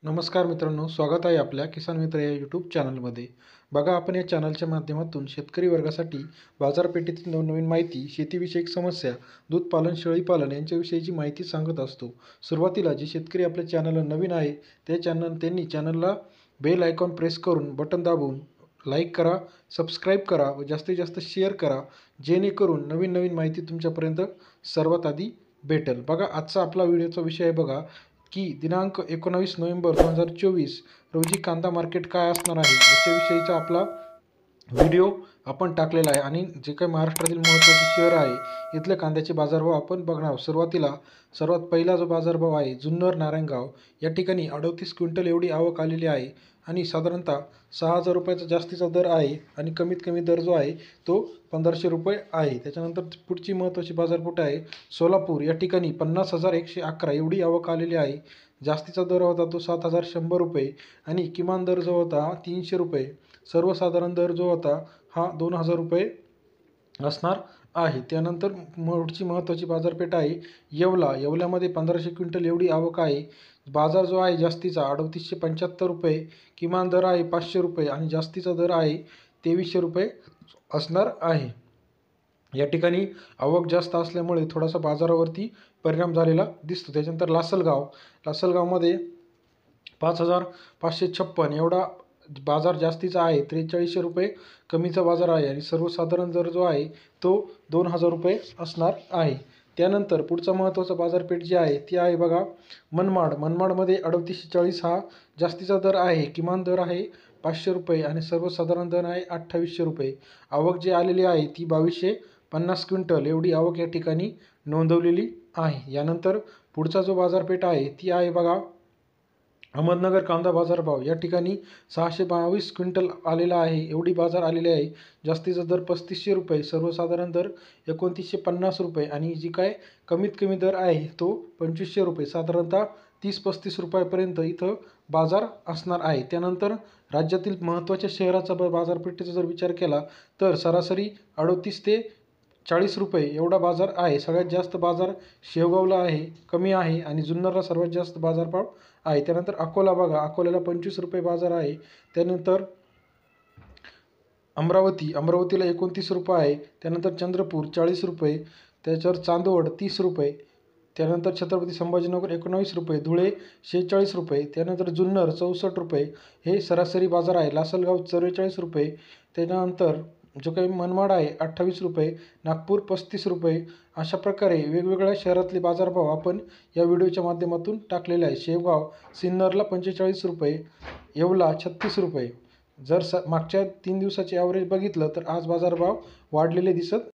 नमस्कार मित्रांनो, स्वागत आहे आपल्या किसान मित्र या यूट्यूब चॅनलमध्ये. बघा, आपण या चॅनलच्या माध्यमातून शेतकरी वर्गासाठी बाजारपेठेतील नवनवीन माहिती, शेतीविषयक समस्या, दूध पालन, शेळी पालन यांच्याविषयीची माहिती सांगत असतो. सुरुवातीला जे शेतकरी आपल्या चॅनलला नवीन आहे त्यांनी चॅनलला बेल आयकॉन प्रेस करून बटन दाबून लाईक करा, सबस्क्राईब करा व जास्तीत जास्त शेअर करा, जेणेकरून नवीन नवीन माहिती तुमच्यापर्यंत सर्वात आधी भेटेल. बघा, आजचा आपला व्हिडिओचा विषय आहे बघा की दिनांक 19 नोव्हेंबर 2024 रोजी कांदा मार्केट काय असणार आहे याच्याविषयीचा आपला व्हिडिओ आपण टाकलेला आहे. आणि जे काही महाराष्ट्रातील महत्त्वाचे शहर आहे इथले कांद्याचे बाजारभाव आपण बघणार आहोत. सुरुवातीला सर्वात पहिला जो बाजारभाव आहे जुन्नर नारायणगाव या ठिकाणी 38 क्विंटल एवढी आवक आलेली आहे आणि साधारणतः 6,000 रुपयाचा जास्तीचा दर आहे आणि कमीत कमी दर जो आहे तो 1,500 रुपये आहे. त्याच्यानंतर पुढची महत्त्वाची बाजारपेठ आहे सोलापूर या ठिकाणी 50,111 एवढी आवक आलेली आहे. जास्तीचा दर होता तो 7,100 रुपये आणि किमान दर जो होता 300 रुपये. सर्वसाधारण दर जो होता हा 2,000 रुपये असणार आहे. त्यानंतर पुढची महत्त्वाची बाजारपेठ आहे येवला. येवल्यामध्ये 1,500 क्विंटल एवढी आवक आहे. बाजार जो आहे जास्तीचा 3,875 रुपये, किमान दर आहे 500 रुपये आणि जास्तीचा दर आहे 2,300 रुपये असणार आहे. या ठिकाणी आवक जास्त असल्यामुळे थोडासा बाजारावरती परिणाम झालेला दिसतो. त्याच्यानंतर लासलगावमध्ये 5,556 एवढा बाजार जास्तीचा आहे. 4300 रुपये कमीचा बाजार आहे आणि सर्वसाधारण दर जो आहे तो 2,000 रुपये असणार आहे. त्यानंतर पुढचा महत्त्वाचा बाजारपेठ जी आहे ती आहे बघा मनमाडमध्ये 3840 हा जास्तीचा दर आहे. किमान दर आहे 500 रुपये आणि सर्वसाधारण दर आहे 2800 रुपये. आवक जी आलेली आहे ती 2,250 क्विंटल एवढी आवक या ठिकाणी नोंदवलेली आहे. यानंतर पुढचा जो बाजारपेठ आहे ती आहे बघा अहमदनगर कांदा बाजारभाव. या ठिकाणी 622 क्विंटल आलेला आहे एवढी बाजार आलेली आहे. जास्तीचा दर 3,500 रुपये, सर्वसाधारण दर 2,950 रुपये आणि जी काय कमीत कमी दर आहे तो 2,500 रुपये. साधारणतः 30-35 रुपयापर्यंत इथं बाजार असणार आहे. त्यानंतर राज्यातील महत्त्वाच्या शहराचा बाजारपेठेचा जर विचार केला तर सरासरी 38 ते 40 रुपये एवढा बाजार आहे. सगळ्यात जास्त बाजार शेवगावला आहे, कमी आहे आणि जुन्नरला सर्वात जास्त बाजारभाव आहे. त्यानंतर अकोला बघा, अकोल्याला 25 रुपये बाजार आहे. त्यानंतर अमरावतीला 29 रुपये आहे. त्यानंतर चंद्रपूर 40 रुपये, त्याच्यावर चांदवड 30 रुपये, त्यानंतर छत्रपती संभाजीनगर 19 रुपये, धुळे 46 रुपये, त्यानंतर जुन्नर 64 रुपये हे सरासरी बाजार आहे. लासलगाव 44 रुपये, त्यानंतर जो काही मनमाड आहे 28 रुपये, नागपूर 35 रुपये. अशा प्रकारे वेगवेगळ्या शहरातले बाजारभाव आपण या व्हिडिओच्या माध्यमातून टाकलेले आहे. शेवगाव सिन्नरला 45 रुपये, येवला 36 रुपये. जर मागच्या 3 दिवसाचे ॲव्हरेज बघितलं तर आज बाजारभाव वाढलेले दिसत